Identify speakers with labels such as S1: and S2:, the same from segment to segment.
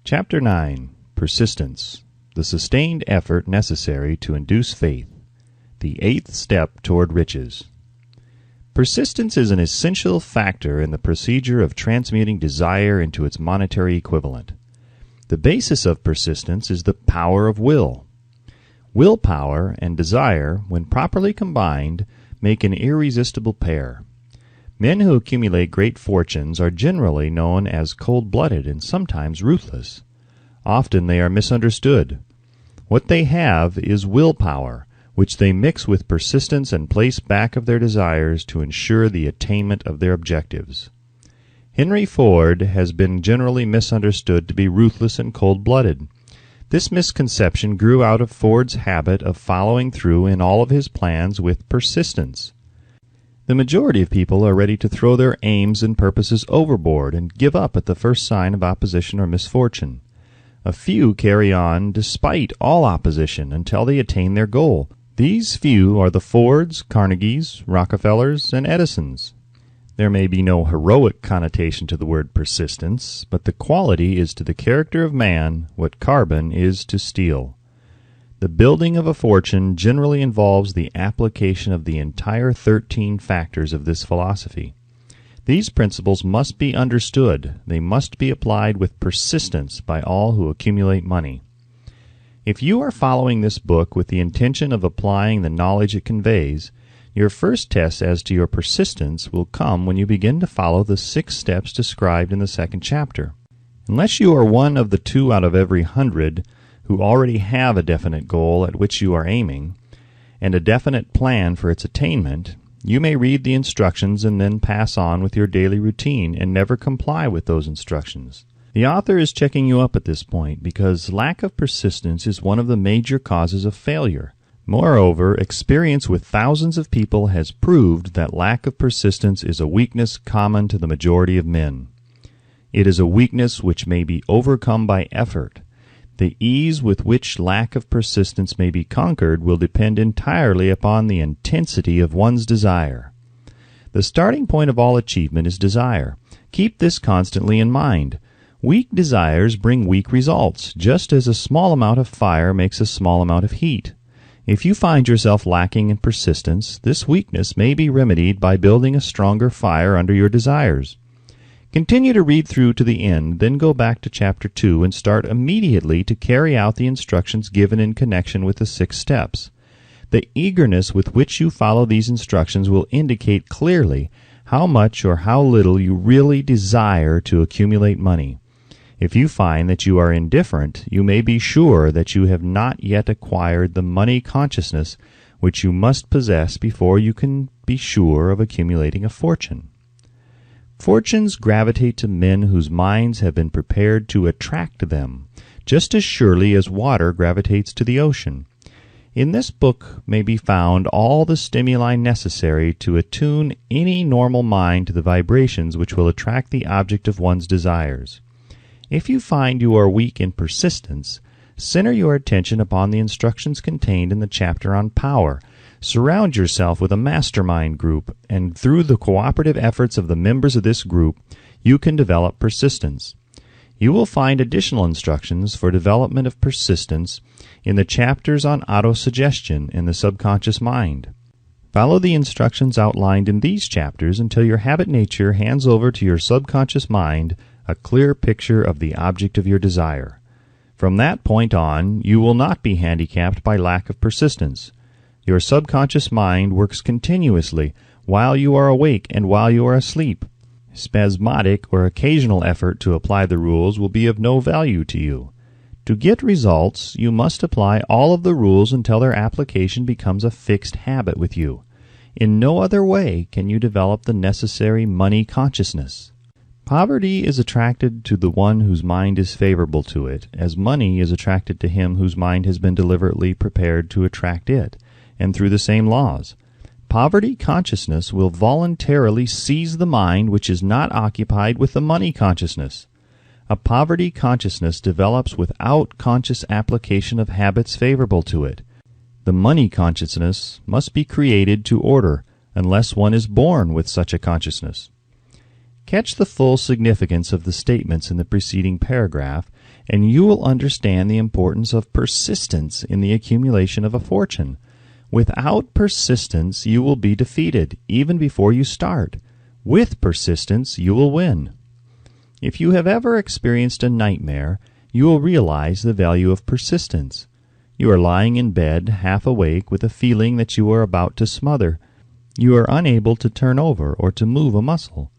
S1: Chapter 9. Persistence. The sustained effort necessary to induce faith. The eighth step toward riches. Persistence is an essential factor in the procedure of transmuting desire into its monetary equivalent. The basis of persistence is the power of will. Willpower and desire, when properly combined, make an irresistible pair. Men who accumulate great fortunes are generally known as cold-blooded and sometimes ruthless. Often they are misunderstood. What they have is willpower, which they mix with persistence and place back of their desires to ensure the attainment of their objectives. Henry Ford has been generally misunderstood to be ruthless and cold-blooded. This misconception grew out of Ford's habit of following through in all of his plans with persistence. The majority of people are ready to throw their aims and purposes overboard and give up at the first sign of opposition or misfortune. A few carry on despite all opposition until they attain their goal. These few are the Fords, Carnegies, Rockefellers, and Edisons. There may be no heroic connotation to the word persistence, but the quality is to the character of man what carbon is to steel. The building of a fortune generally involves the application of the entire 13 factors of this philosophy. These principles must be understood. They must be applied with persistence by all who accumulate money. If you are following this book with the intention of applying the knowledge it conveys, your first test as to your persistence will come when you begin to follow the 6 steps described in the second chapter. Unless you are one of the 2 out of every 100 who already have a definite goal at which you are aiming, and a definite plan for its attainment, you may read the instructions and then pass on with your daily routine and never comply with those instructions. The author is checking you up at this point because lack of persistence is one of the major causes of failure. Moreover, experience with thousands of people has proved that lack of persistence is a weakness common to the majority of men. It is a weakness which may be overcome by effort. The ease with which lack of persistence may be conquered will depend entirely upon the intensity of one's desire. The starting point of all achievement is desire. Keep this constantly in mind. Weak desires bring weak results, just as a small amount of fire makes a small amount of heat. If you find yourself lacking in persistence, this weakness may be remedied by building a stronger fire under your desires. Continue to read through to the end, then go back to Chapter 2 and start immediately to carry out the instructions given in connection with the 6 steps. The eagerness with which you follow these instructions will indicate clearly how much or how little you really desire to accumulate money. If you find that you are indifferent, you may be sure that you have not yet acquired the money consciousness which you must possess before you can be sure of accumulating a fortune. Fortunes gravitate to men whose minds have been prepared to attract them, just as surely as water gravitates to the ocean. In this book may be found all the stimuli necessary to attune any normal mind to the vibrations which will attract the object of one's desires. If you find you are weak in persistence, center your attention upon the instructions contained in the chapter on power. Surround yourself with a mastermind group, and through the cooperative efforts of the members of this group, you can develop persistence. You will find additional instructions for development of persistence in the chapters on autosuggestion in the subconscious mind. Follow the instructions outlined in these chapters until your habit nature hands over to your subconscious mind a clear picture of the object of your desire. From that point on, you will not be handicapped by lack of persistence. Your subconscious mind works continuously while you are awake and while you are asleep. Spasmodic or occasional effort to apply the rules will be of no value to you. To get results, you must apply all of the rules until their application becomes a fixed habit with you. In no other way can you develop the necessary money consciousness. Poverty is attracted to the one whose mind is favorable to it, as money is attracted to him whose mind has been deliberately prepared to attract it, and through the same laws. Poverty consciousness will voluntarily seize the mind which is not occupied with the money consciousness. A poverty consciousness develops without conscious application of habits favorable to it. The money consciousness must be created to order, unless one is born with such a consciousness. Catch the full significance of the statements in the preceding paragraph, and you will understand the importance of persistence in the accumulation of a fortune. Without persistence, you will be defeated, even before you start. With persistence, you will win. If you have ever experienced a nightmare, you will realize the value of persistence. You are lying in bed, half awake, with a feeling that you are about to smother. You are unable to turn over or to move a muscle.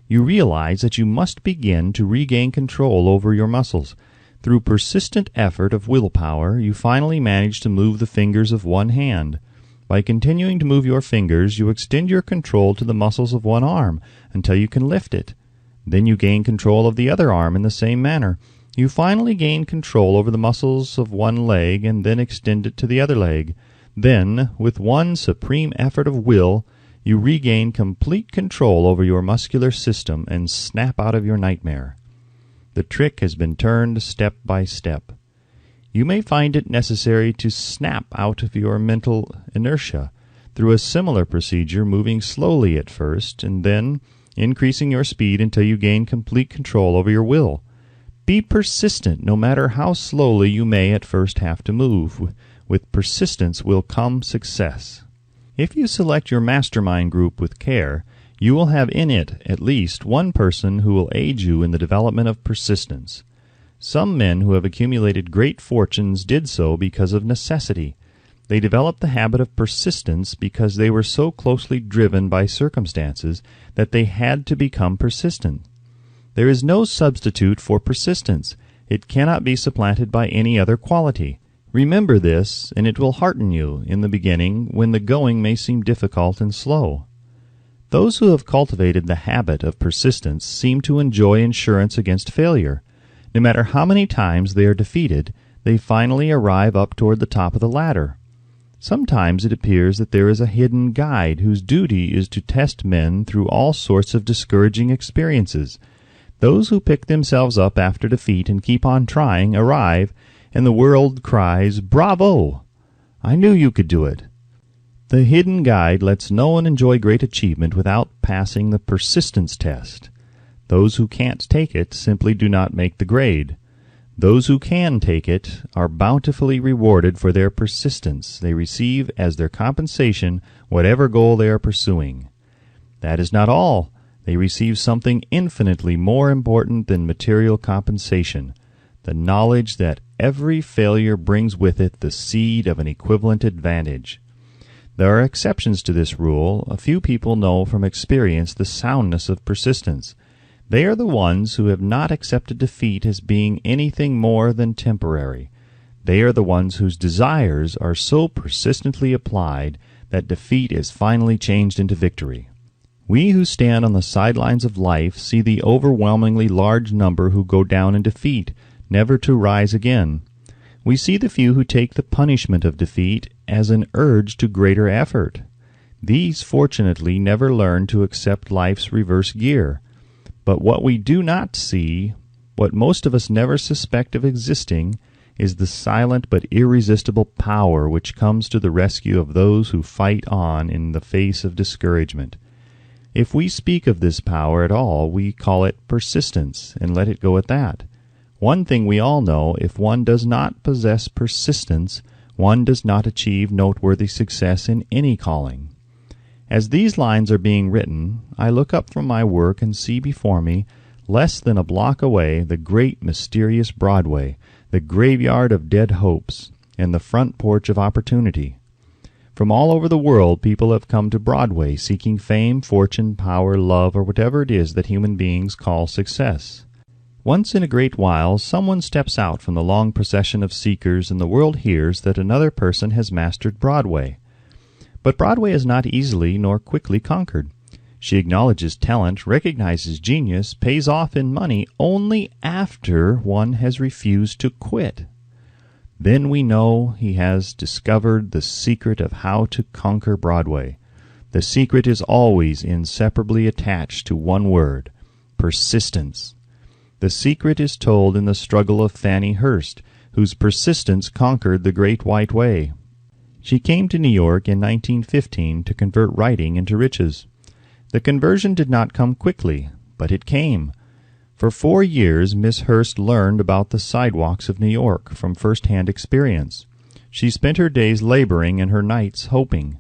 S1: You realize that you must begin to regain control over your muscles. Through persistent effort of willpower, you finally manage to move the fingers of one hand. By continuing to move your fingers, you extend your control to the muscles of one arm until you can lift it. Then you gain control of the other arm in the same manner. You finally gain control over the muscles of one leg and then extend it to the other leg. Then, with one supreme effort of will, you regain complete control over your muscular system and snap out of your nightmare. The trick has been turned step by step. You may find it necessary to snap out of your mental inertia through a similar procedure, moving slowly at first and then increasing your speed until you gain complete control over your will. Be persistent, no matter how slowly you may at first have to move. With persistence will come success. If you select your mastermind group with care, you will have in it at least one person who will aid you in the development of persistence. Some men who have accumulated great fortunes did so because of necessity. They developed the habit of persistence because they were so closely driven by circumstances that they had to become persistent. There is no substitute for persistence. It cannot be supplanted by any other quality. Remember this, and it will hearten you in the beginning when the going may seem difficult and slow. Those who have cultivated the habit of persistence seem to enjoy insurance against failure. No matter how many times they are defeated, they finally arrive up toward the top of the ladder. Sometimes it appears that there is a hidden guide whose duty is to test men through all sorts of discouraging experiences. Those who pick themselves up after defeat and keep on trying arrive, and the world cries, "Bravo! I knew you could do it." The hidden guide lets no one enjoy great achievement without passing the persistence test. Those who can't take it simply do not make the grade. Those who can take it are bountifully rewarded for their persistence. They receive as their compensation whatever goal they are pursuing. That is not all. They receive something infinitely more important than material compensation, the knowledge that every failure brings with it the seed of an equivalent advantage. There are exceptions to this rule. A few people know from experience the soundness of persistence. They are the ones who have not accepted defeat as being anything more than temporary. They are the ones whose desires are so persistently applied that defeat is finally changed into victory. We who stand on the sidelines of life see the overwhelmingly large number who go down in defeat, never to rise again. We see the few who take the punishment of defeat as an urge to greater effort. These, fortunately, never learn to accept life's reverse gear. But what we do not see, what most of us never suspect of existing, is the silent but irresistible power which comes to the rescue of those who fight on in the face of discouragement. If we speak of this power at all, we call it persistence, and let it go at that. One thing we all know, if one does not possess persistence, one does not achieve noteworthy success in any calling. As these lines are being written, I look up from my work and see before me, less than a block away, the great mysterious Broadway, the graveyard of dead hopes, and the front porch of opportunity. From all over the world people have come to Broadway seeking fame, fortune, power, love, or whatever it is that human beings call success. Once in a great while someone steps out from the long procession of seekers, and the world hears that another person has mastered Broadway. But Broadway is not easily nor quickly conquered. She acknowledges talent, recognizes genius, pays off in money only after one has refused to quit. Then we know he has discovered the secret of how to conquer Broadway. The secret is always inseparably attached to one word: persistence. The secret is told in the struggle of Fannie Hurst, whose persistence conquered the Great White Way. She came to New York in 1915 to convert writing into riches. The conversion did not come quickly, but it came. For 4 years, Miss Hurst learned about the sidewalks of New York from first-hand experience. She spent her days laboring and her nights hoping.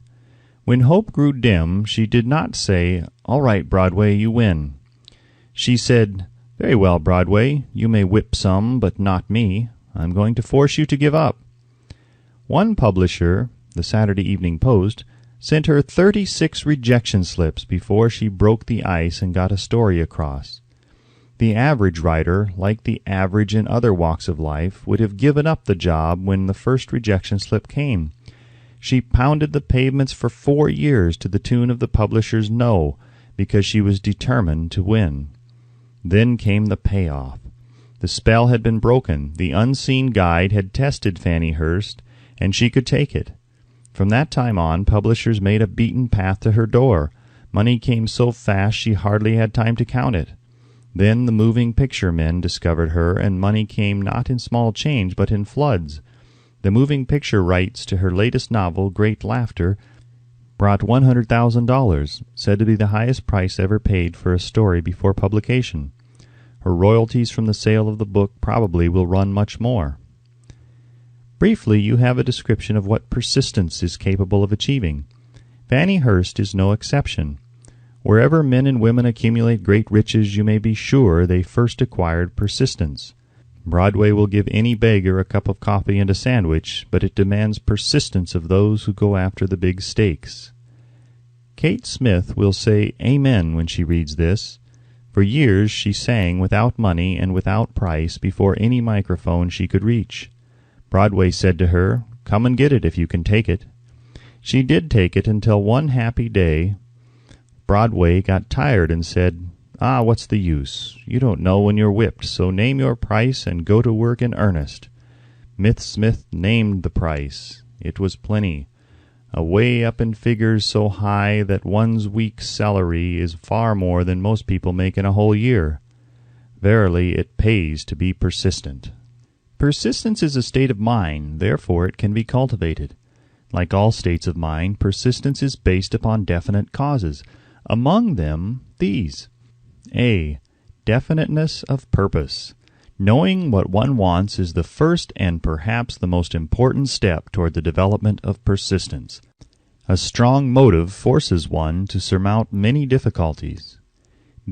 S1: When hope grew dim, she did not say, "All right, Broadway, you win." She said, "Very well, Broadway, you may whip some, but not me. I'm going to force you to give up." One publisher, the Saturday Evening Post, sent her 36 rejection slips before she broke the ice and got a story across. The average writer, like the average in other walks of life, would have given up the job when the first rejection slip came. She pounded the pavements for 4 years to the tune of the publisher's no, because she was determined to win. Then came the payoff. The spell had been broken. The unseen guide had tested Fanny Hurst, and she could take it. From that time on, publishers made a beaten path to her door. Money came so fast she hardly had time to count it. Then the moving picture men discovered her, and money came not in small change, but in floods. The moving picture rights to her latest novel, Great Laughter, brought $100,000, said to be the highest price ever paid for a story before publication. Her royalties from the sale of the book probably will run much more. Briefly, you have a description of what persistence is capable of achieving. Fanny Hurst is no exception. Wherever men and women accumulate great riches, you may be sure they first acquired persistence. Broadway will give any beggar a cup of coffee and a sandwich, but it demands persistence of those who go after the big stakes. Kate Smith will say amen when she reads this. For years she sang without money and without price before any microphone she could reach. Broadway said to her, "Come and get it if you can take it." She did take it until one happy day Broadway got tired and said, "Ah, what's the use? You don't know when you're whipped, so name your price and go to work in earnest." Smith named the price. It was plenty. Away up in figures so high that one's week's salary is far more than most people make in a whole year. Verily, it pays to be persistent. Persistence is a state of mind, therefore it can be cultivated. Like all states of mind, persistence is based upon definite causes. Among them, these. A. Definiteness of purpose. Knowing what one wants is the first and perhaps the most important step toward the development of persistence. A strong motive forces one to surmount many difficulties.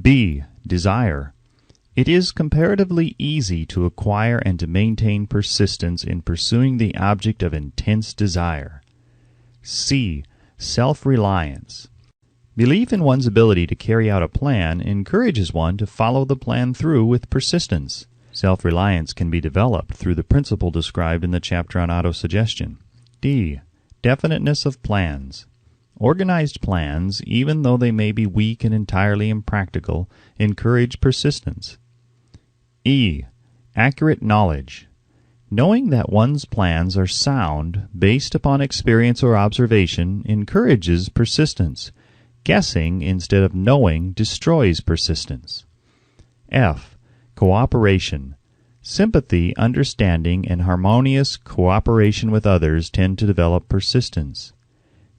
S1: B. Desire. It is comparatively easy to acquire and to maintain persistence in pursuing the object of intense desire. C. Self-reliance. Belief in one's ability to carry out a plan encourages one to follow the plan through with persistence. Self-reliance can be developed through the principle described in the chapter on autosuggestion. D. Definiteness of plans. Organized plans, even though they may be weak and entirely impractical, encourage persistence. E. Accurate knowledge. Knowing that one's plans are sound, based upon experience or observation, encourages persistence. Guessing instead of knowing destroys persistence. F. Cooperation. Sympathy, understanding, and harmonious cooperation with others tend to develop persistence.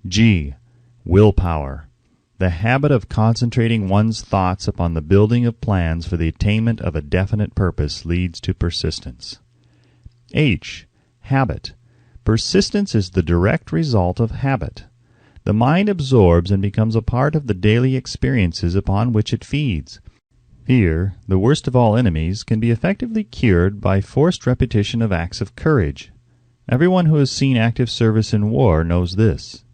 S1: G. Willpower. The habit of concentrating one's thoughts upon the building of plans for the attainment of a definite purpose leads to persistence. H. Habit. Persistence is the direct result of habit. The mind absorbs and becomes a part of the daily experiences upon which it feeds. Fear, the worst of all enemies, can be effectively cured by forced repetition of acts of courage. Everyone who has seen active service in war knows this.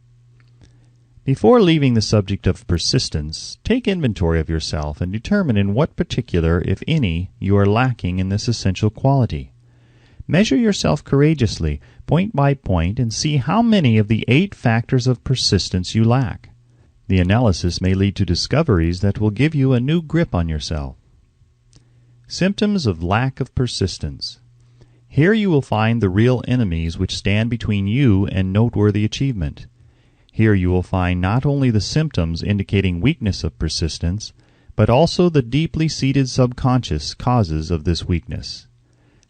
S1: Before leaving the subject of persistence, take inventory of yourself and determine in what particular, if any, you are lacking in this essential quality. Measure yourself courageously, point by point, and see how many of the 8 factors of persistence you lack. The analysis may lead to discoveries that will give you a new grip on yourself. Symptoms of lack of persistence. Here you will find the real enemies which stand between you and noteworthy achievement. Here you will find not only the symptoms indicating weakness of persistence, but also the deeply seated subconscious causes of this weakness.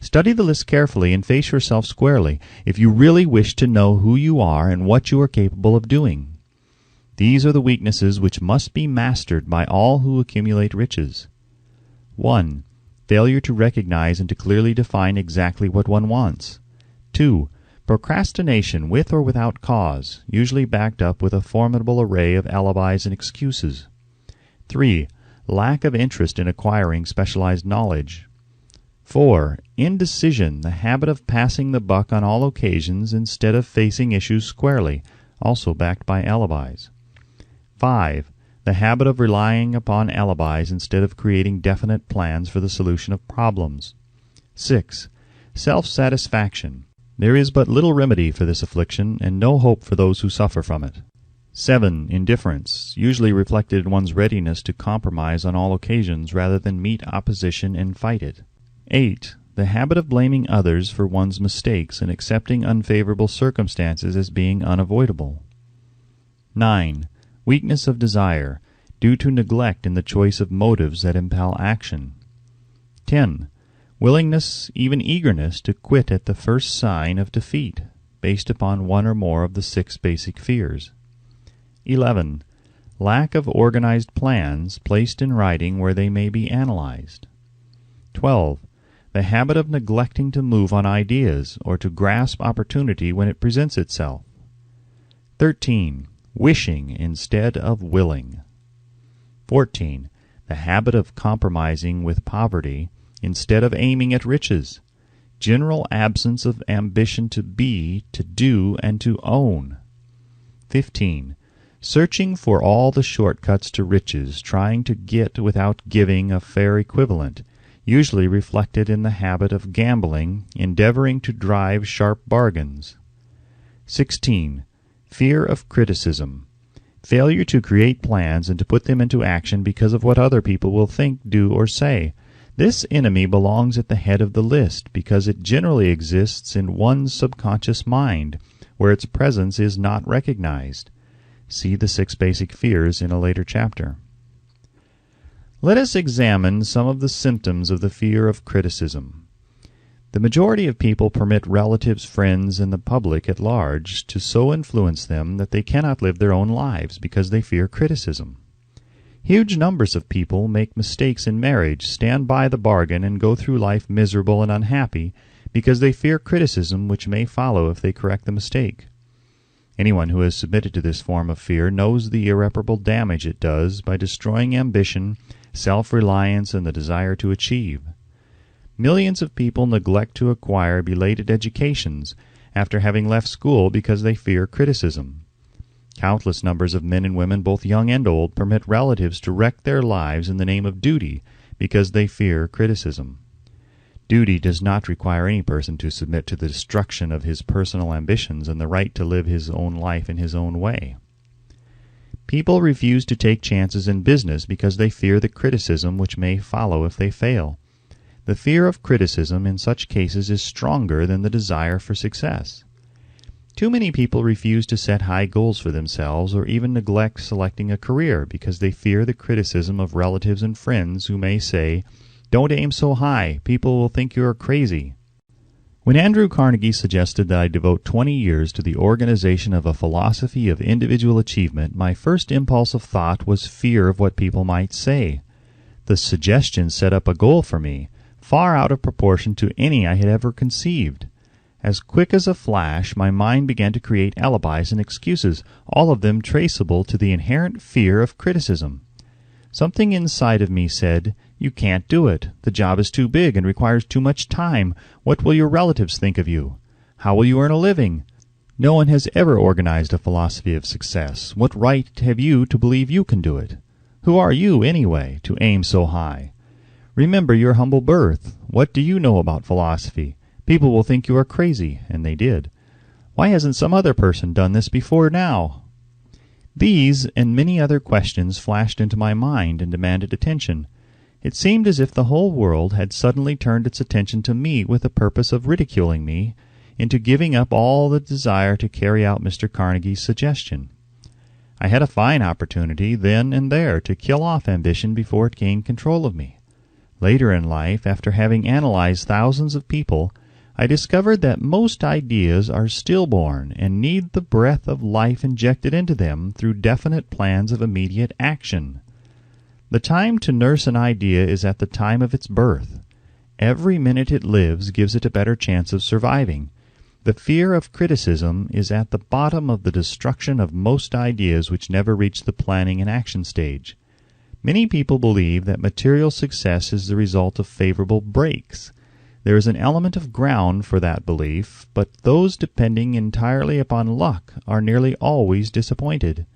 S1: Study the list carefully and face yourself squarely if you really wish to know who you are and what you are capable of doing. These are the weaknesses which must be mastered by all who accumulate riches. 1. failure to recognize and to clearly define exactly what one wants. 2. Procrastination with or without cause, usually backed up with a formidable array of alibis and excuses. 3. Lack of interest in acquiring specialized knowledge. 4. Indecision, the habit of passing the buck on all occasions instead of facing issues squarely, also backed by alibis. 5. The habit of relying upon alibis instead of creating definite plans for the solution of problems. 6. Self-satisfaction. There is but little remedy for this affliction, and no hope for those who suffer from it. 7. Indifference, usually reflected in one's readiness to compromise on all occasions rather than meet opposition and fight it. 8. The habit of blaming others for one's mistakes and accepting unfavorable circumstances as being unavoidable. 9. Weakness of desire, due to neglect in the choice of motives that impel action. 10. Willingness, even eagerness, to quit at the first sign of defeat, based upon one or more of the 6 basic fears. 11. Lack of organized plans placed in writing where they may be analyzed. 12. The habit of neglecting to move on ideas or to grasp opportunity when it presents itself. 13. Wishing instead of willing. 14. The habit of compromising with poverty instead of aiming at riches. General absence of ambition to be, to do, and to own. 15. Searching for all the shortcuts to riches, trying to get without giving a fair equivalent, usually reflected in the habit of gambling, endeavoring to drive sharp bargains. 16. Fear of criticism. Failure to create plans and to put them into action because of what other people will think, do, or say. This enemy belongs at the head of the list because it generally exists in one's subconscious mind, where its presence is not recognized. See the 6 basic fears in a later chapter. Let us examine some of the symptoms of the fear of criticism. The majority of people permit relatives, friends, and the public at large to so influence them that they cannot live their own lives because they fear criticism. Huge numbers of people make mistakes in marriage, stand by the bargain, and go through life miserable and unhappy because they fear criticism which may follow if they correct the mistake. Anyone who has submitted to this form of fear knows the irreparable damage it does by destroying ambition, self-reliance, and the desire to achieve. Millions of people neglect to acquire belated educations after having left school because they fear criticism. Countless numbers of men and women, both young and old, permit relatives to wreck their lives in the name of duty because they fear criticism. Duty does not require any person to submit to the destruction of his personal ambitions and the right to live his own life in his own way. People refuse to take chances in business because they fear the criticism which may follow if they fail. The fear of criticism in such cases is stronger than the desire for success. Too many people refuse to set high goals for themselves or even neglect selecting a career because they fear the criticism of relatives and friends who may say, "Don't aim so high, people will think you are crazy." When Andrew Carnegie suggested that I devote 20 years to the organization of a philosophy of individual achievement, my first impulse of thought was fear of what people might say. The suggestion set up a goal for me, far out of proportion to any I had ever conceived. As quick as a flash, my mind began to create alibis and excuses, all of them traceable to the inherent fear of criticism. Something inside of me said, "You can't do it. The job is too big and requires too much time. What will your relatives think of you? How will you earn a living? No one has ever organized a philosophy of success. What right have you to believe you can do it? Who are you, anyway, to aim so high? Remember your humble birth. What do you know about philosophy? People will think you are crazy," and they did. "Why hasn't some other person done this before now?" These and many other questions flashed into my mind and demanded attention. It seemed as if the whole world had suddenly turned its attention to me with the purpose of ridiculing me into giving up all the desire to carry out Mr. Carnegie's suggestion. I had a fine opportunity then and there to kill off ambition before it gained control of me. Later in life, after having analyzed thousands of people, I discovered that most ideas are stillborn and need the breath of life injected into them through definite plans of immediate action. The time to nurse an idea is at the time of its birth. Every minute it lives gives it a better chance of surviving. The fear of criticism is at the bottom of the destruction of most ideas which never reach the planning and action stage. Many people believe that material success is the result of favorable breaks. There is an element of ground for that belief, but those depending entirely upon luck are nearly always disappointed,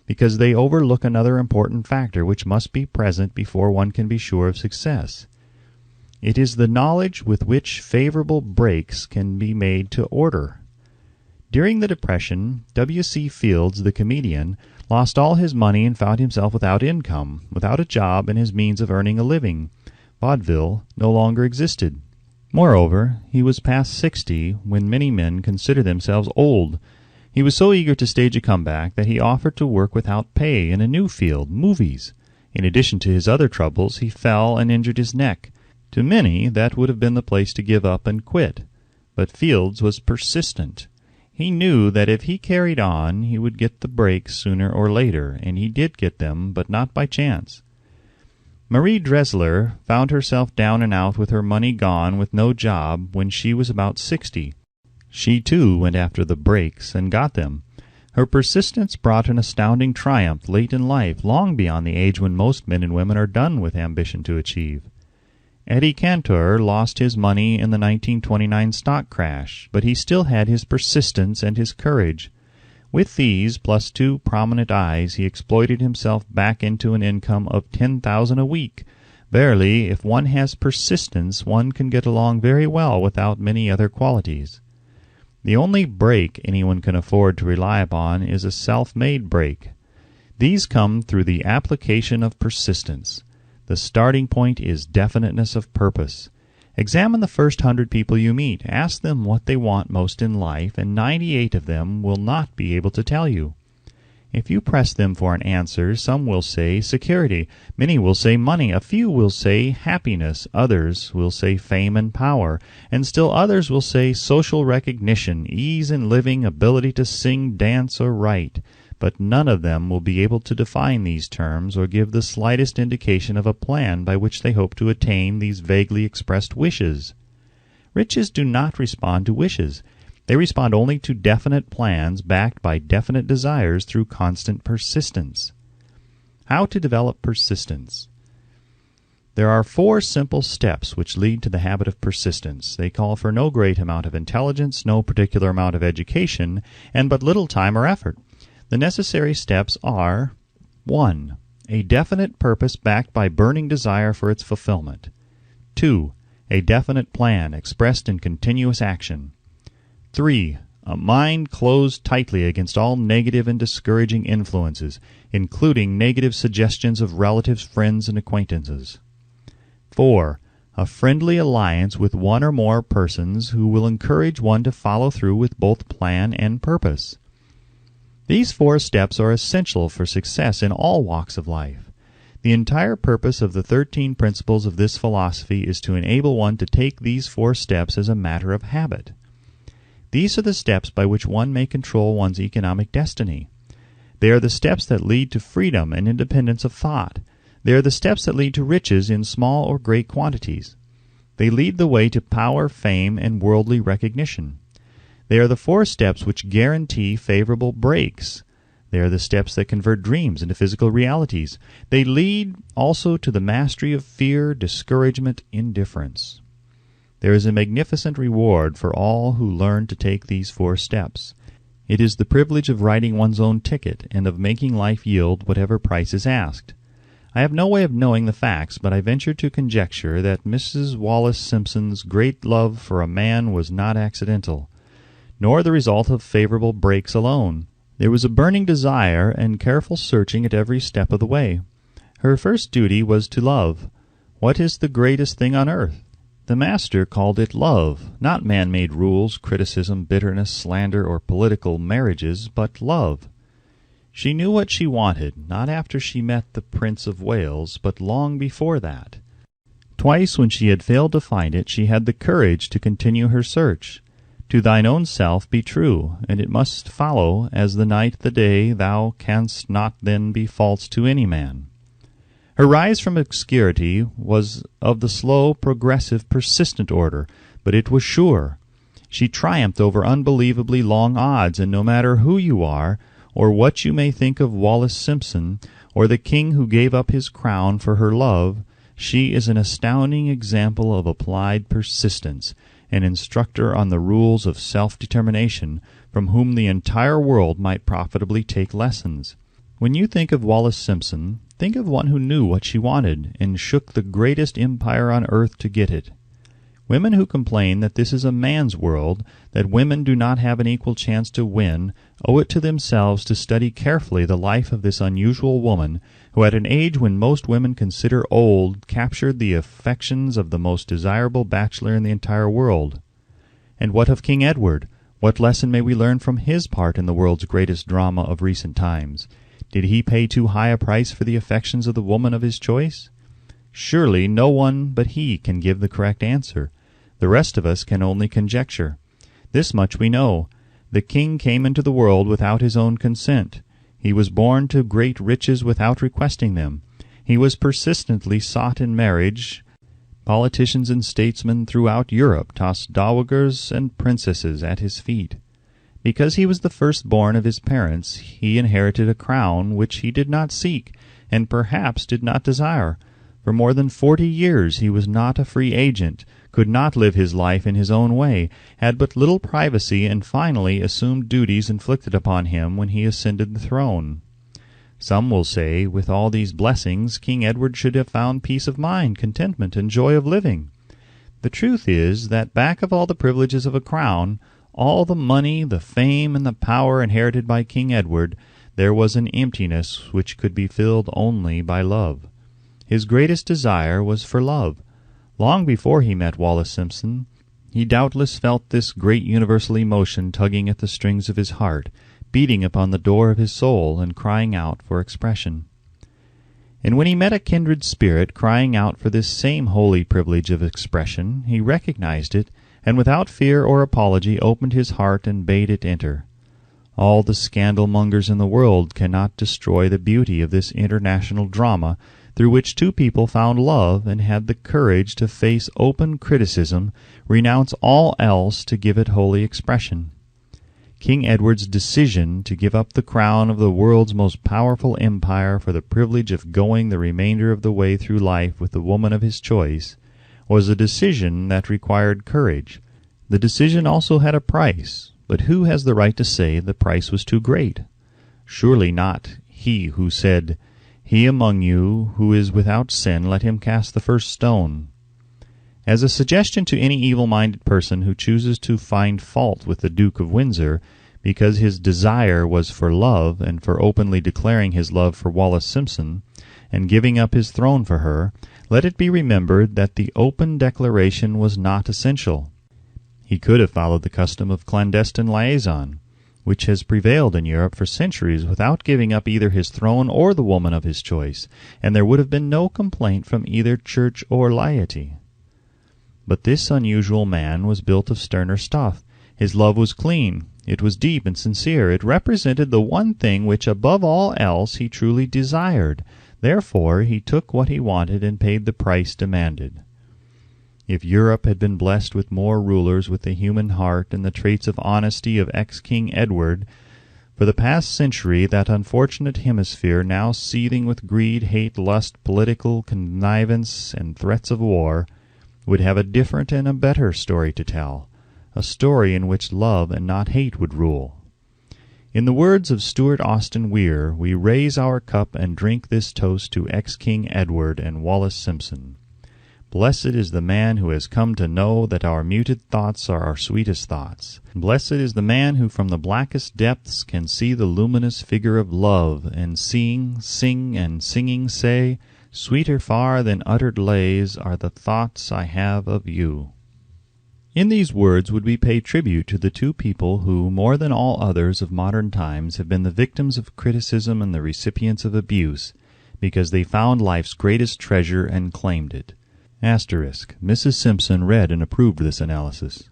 S1: because they overlook another important factor which must be present before one can be sure of success. It is the knowledge with which favorable breaks can be made to order. During the Depression, W.C. Fields, the comedian, lost all his money and found himself without income, without a job and his means of earning a living. Vaudeville no longer existed. Moreover, he was past 60 when many men consider themselves old. He was so eager to stage a comeback that he offered to work without pay in a new field, movies. In addition to his other troubles, he fell and injured his neck. To many, that would have been the place to give up and quit. But Fields was persistent. He knew that if he carried on, he would get the breaks sooner or later, and he did get them, but not by chance. Marie Dressler found herself down and out with her money gone with no job when she was about 60. She, too, went after the breaks and got them. Her persistence brought an astounding triumph late in life, long beyond the age when most men and women are done with ambition to achieve. Eddie Cantor lost his money in the 1929 stock crash, but he still had his persistence and his courage. With these, plus 2 prominent eyes, he exploited himself back into an income of $10,000 a week. Verily, if one has persistence, one can get along very well without many other qualities. The only break anyone can afford to rely upon is a self-made break. These come through the application of persistence. The starting point is definiteness of purpose. Examine the first 100 people you meet. Ask them what they want most in life, and 98 of them will not be able to tell you. If you press them for an answer, some will say security, many will say money, a few will say happiness, others will say fame and power, and still others will say social recognition, ease in living, ability to sing, dance, or write. But none of them will be able to define these terms or give the slightest indication of a plan by which they hope to attain these vaguely expressed wishes. Riches do not respond to wishes. They respond only to definite plans backed by definite desires through constant persistence. How to develop persistence? There are 4 simple steps which lead to the habit of persistence. They call for no great amount of intelligence, no particular amount of education, and but little time or effort. The necessary steps are: 1. A definite purpose backed by burning desire for its fulfillment. 2. A definite plan expressed in continuous action. 3. A mind closed tightly against all negative and discouraging influences, including negative suggestions of relatives, friends, and acquaintances. 4. A friendly alliance with one or more persons who will encourage one to follow through with both plan and purpose. These 4 steps are essential for success in all walks of life. The entire purpose of the 13 principles of this philosophy is to enable one to take these 4 steps as a matter of habit. These are the steps by which one may control one's economic destiny. They are the steps that lead to freedom and independence of thought. They are the steps that lead to riches in small or great quantities. They lead the way to power, fame, and worldly recognition. They are the 4 steps which guarantee favorable breaks. They are the steps that convert dreams into physical realities. They lead also to the mastery of fear, discouragement, indifference. There is a magnificent reward for all who learn to take these 4 steps. It is the privilege of writing one's own ticket and of making life yield whatever price is asked. I have no way of knowing the facts, but I venture to conjecture that Mrs. Wallace Simpson's great love for a man was not accidental, nor the result of favorable breaks alone. There was a burning desire and careful searching at every step of the way. Her first duty was to love. What is the greatest thing on earth? The Master called it love, not man-made rules, criticism, bitterness, slander, or political marriages, but love. She knew what she wanted, not after she met the Prince of Wales, but long before that. Twice when she had failed to find it, she had the courage to continue her search. To thine own self be true, and it must follow, as the night the day, thou canst not then be false to any man. Her rise from obscurity was of the slow, progressive, persistent order, but it was sure. She triumphed over unbelievably long odds, and no matter who you are, or what you may think of Wallace Simpson, or the king who gave up his crown for her love, she is an astounding example of applied persistence, an instructor on the rules of self-determination, from whom the entire world might profitably take lessons. When you think of Wallace Simpson, think of one who knew what she wanted, and shook the greatest empire on earth to get it. Women who complain that this is a man's world, that women do not have an equal chance to win, owe it to themselves to study carefully the life of this unusual woman, who at an age when most women consider old, captured the affections of the most desirable bachelor in the entire world. And what of King Edward? What lesson may we learn from his part in the world's greatest drama of recent times? Did he pay too high a price for the affections of the woman of his choice? Surely no one but he can give the correct answer. The rest of us can only conjecture. This much we know. The king came into the world without his own consent. He was born to great riches without requesting them. He was persistently sought in marriage. Politicians and statesmen throughout Europe tossed dowagers and princesses at his feet. Because he was the firstborn of his parents, he inherited a crown which he did not seek, and perhaps did not desire. For more than 40 years he was not a free agent, could not live his life in his own way, had but little privacy, and finally assumed duties inflicted upon him when he ascended the throne. Some will say, with all these blessings, King Edward should have found peace of mind, contentment, and joy of living. The truth is that back of all the privileges of a crown, all the money, the fame, and the power inherited by King Edward, there was an emptiness which could be filled only by love. His greatest desire was for love. Long before he met Wallace Simpson, he doubtless felt this great universal emotion tugging at the strings of his heart, beating upon the door of his soul, and crying out for expression. And when he met a kindred spirit crying out for this same holy privilege of expression, he recognized it, and without fear or apology opened his heart and bade it enter. All the scandal-mongers in the world cannot destroy the beauty of this international drama, through which two people found love and had the courage to face open criticism, renounce all else to give it holy expression. King Edward's decision to give up the crown of the world's most powerful empire for the privilege of going the remainder of the way through life with the woman of his choice was a decision that required courage. The decision also had a price, but who has the right to say the price was too great? Surely not he who said, "He among you who is without sin, let him cast the first stone." As a suggestion to any evil-minded person who chooses to find fault with the Duke of Windsor because his desire was for love, and for openly declaring his love for Wallace Simpson, and giving up his throne for her, let it be remembered that the open declaration was not essential. He could have followed the custom of clandestine liaison, which has prevailed in Europe for centuries without giving up either his throne or the woman of his choice, and there would have been no complaint from either church or laity. But this unusual man was built of sterner stuff. His love was clean. It was deep and sincere. It represented the one thing which above all else he truly desired. Therefore he took what he wanted and paid the price demanded. If Europe had been blessed with more rulers with the human heart and the traits of honesty of ex-King Edward, for the past century that unfortunate hemisphere, now seething with greed, hate, lust, political connivance, and threats of war, would have a different and a better story to tell, a story in which love and not hate would rule. In the words of Stuart Austin Weir, we raise our cup and drink this toast to ex-King Edward and Wallace Simpson. Blessed is the man who has come to know that our muted thoughts are our sweetest thoughts. Blessed is the man who from the blackest depths can see the luminous figure of love, and seeing, sing, and singing say, "Sweeter far than uttered lays are the thoughts I have of you." In these words would we pay tribute to the two people who, more than all others of modern times, have been the victims of criticism and the recipients of abuse, because they found life's greatest treasure and claimed it. Mrs. Simpson read and approved this analysis.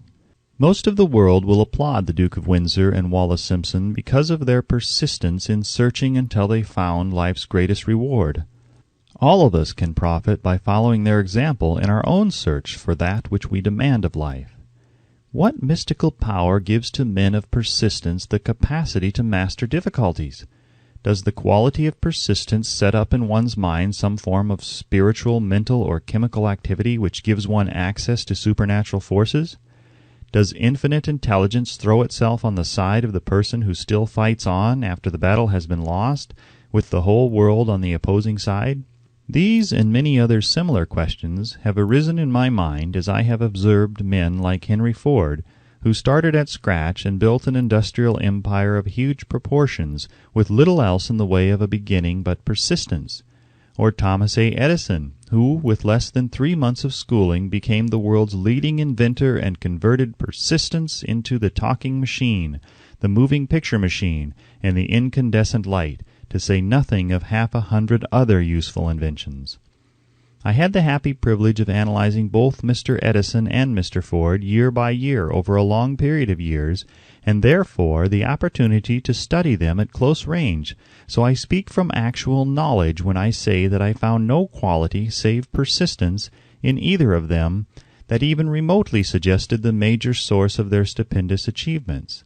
S1: Most of the world will applaud the Duke of Windsor and Wallace Simpson because of their persistence in searching until they found life's greatest reward. All of us can profit by following their example in our own search for that which we demand of life. What mystical power gives to men of persistence the capacity to master difficulties? Does the quality of persistence set up in one's mind some form of spiritual, mental, or chemical activity which gives one access to supernatural forces? Does infinite intelligence throw itself on the side of the person who still fights on after the battle has been lost, with the whole world on the opposing side? These and many other similar questions have arisen in my mind as I have observed men like Henry Ford, who started at scratch and built an industrial empire of huge proportions with little else in the way of a beginning but persistence; or Thomas A. Edison, who, with less than 3 months of schooling, became the world's leading inventor and converted persistence into the talking machine, the moving picture machine, and the incandescent light, to say nothing of 100 other useful inventions. I had the happy privilege of analyzing both Mr. Edison and Mr. Ford year by year over a long period of years, and therefore the opportunity to study them at close range, so I speak from actual knowledge when I say that I found no quality save persistence in either of them that even remotely suggested the major source of their stupendous achievements.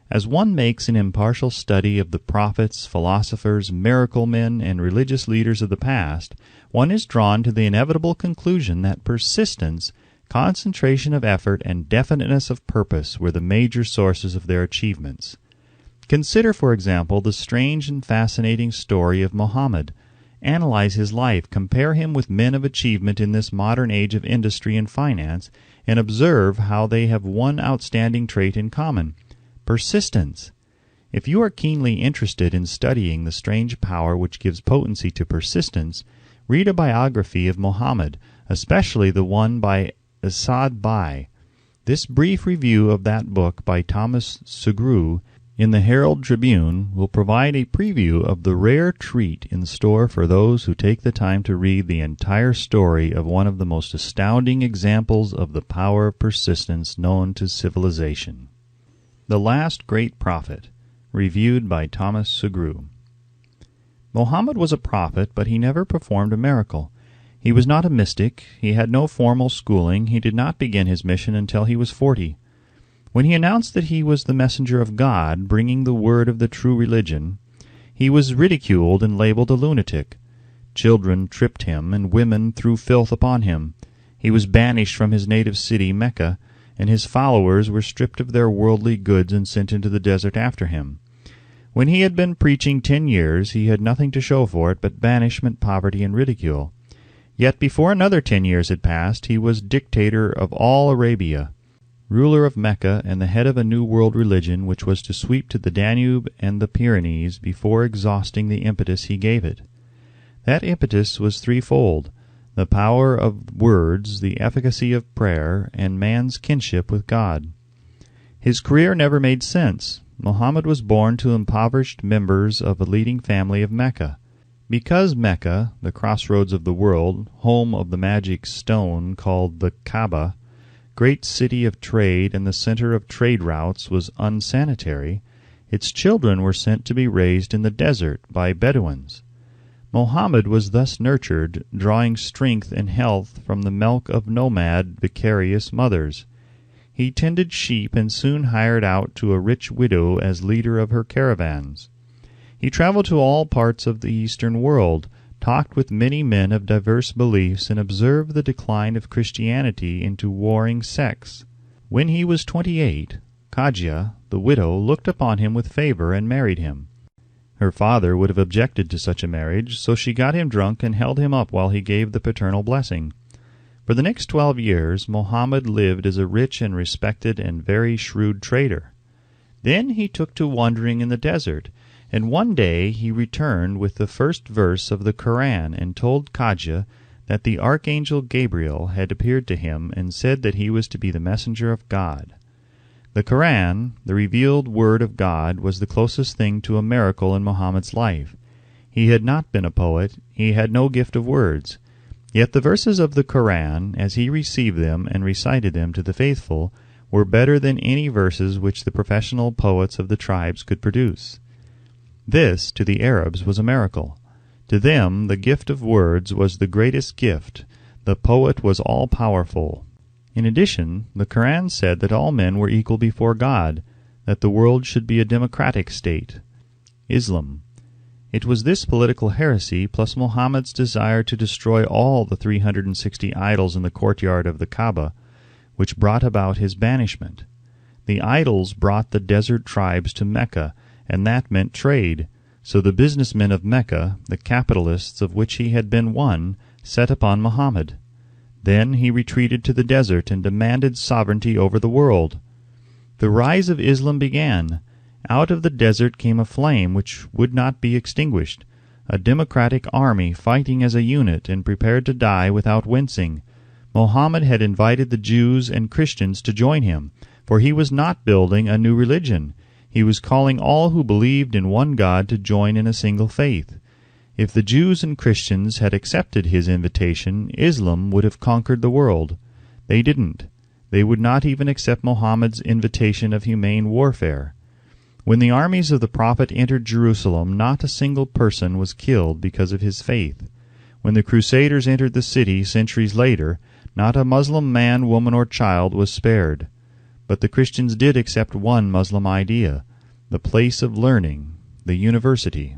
S1: As one makes an impartial study of the prophets, philosophers, miracle men, and religious leaders of the past, one is drawn to the inevitable conclusion that persistence, concentration of effort, and definiteness of purpose were the major sources of their achievements. Consider, for example, the strange and fascinating story of Mohammed. Analyze his life, compare him with men of achievement in this modern age of industry and finance, and observe how they have one outstanding trait in common: persistence. If you are keenly interested in studying the strange power which gives potency to persistence, read a biography of Mohammed, especially the one by Asad Bai. This brief review of that book by Thomas Segru in the Herald Tribune will provide a preview of the rare treat in store for those who take the time to read the entire story of one of the most astounding examples of the power of persistence known to civilization. The Last Great Prophet, reviewed by Thomas Segru. Mohammed was a prophet, but he never performed a miracle. He was not a mystic, he had no formal schooling, he did not begin his mission until he was 40. When he announced that he was the messenger of God, bringing the word of the true religion, he was ridiculed and labeled a lunatic. Children tripped him, and women threw filth upon him. He was banished from his native city, Mecca, and his followers were stripped of their worldly goods and sent into the desert after him. When he had been preaching 10 years, he had nothing to show for it but banishment, poverty, and ridicule. Yet before another 10 years had passed, he was dictator of all Arabia, ruler of Mecca, and the head of a new world religion which was to sweep to the Danube and the Pyrenees before exhausting the impetus he gave it. That impetus was threefold: the power of words, the efficacy of prayer, and man's kinship with God. His career never made sense. Mohammed was born to impoverished members of a leading family of Mecca. Because Mecca, the crossroads of the world, home of the magic stone called the Kaaba, great city of trade and the center of trade routes, was unsanitary, its children were sent to be raised in the desert by Bedouins. Mohammed was thus nurtured, drawing strength and health from the milk of nomad, vicarious mothers. He tended sheep and soon hired out to a rich widow as leader of her caravans. He traveled to all parts of the Eastern world, talked with many men of diverse beliefs, and observed the decline of Christianity into warring sects. When he was 28, Khadija, the widow, looked upon him with favor and married him. Her father would have objected to such a marriage, so she got him drunk and held him up while he gave the paternal blessing. For the next 12 years Mohammed lived as a rich and respected and very shrewd trader. Then he took to wandering in the desert, and one day he returned with the first verse of the Koran and told Khadija that the archangel Gabriel had appeared to him and said that he was to be the messenger of God. The Koran, the revealed word of God, was the closest thing to a miracle in Mohammed's life. He had not been a poet, he had no gift of words. Yet the verses of the Koran, as he received them and recited them to the faithful, were better than any verses which the professional poets of the tribes could produce. This, to the Arabs, was a miracle. To them the gift of words was the greatest gift. The poet was all-powerful. In addition, the Quran said that all men were equal before God, that the world should be a democratic state. Islam. It was this political heresy, plus Muhammad's desire to destroy all the 360 idols in the courtyard of the Kaaba, which brought about his banishment. The idols brought the desert tribes to Mecca, and that meant trade. So the businessmen of Mecca, the capitalists of which he had been one, set upon Muhammad. Then he retreated to the desert and demanded sovereignty over the world. The rise of Islam began. Out of the desert came a flame which would not be extinguished, a democratic army fighting as a unit and prepared to die without wincing. Muhammad had invited the Jews and Christians to join him, for he was not building a new religion. He was calling all who believed in one God to join in a single faith. If the Jews and Christians had accepted his invitation, Islam would have conquered the world. They didn't. They would not even accept Muhammad's invitation of humane warfare. When the armies of the Prophet entered Jerusalem, not a single person was killed because of his faith. When the Crusaders entered the city centuries later, not a Muslim man, woman, or child was spared. But the Christians did accept one Muslim idea, the place of learning, the university.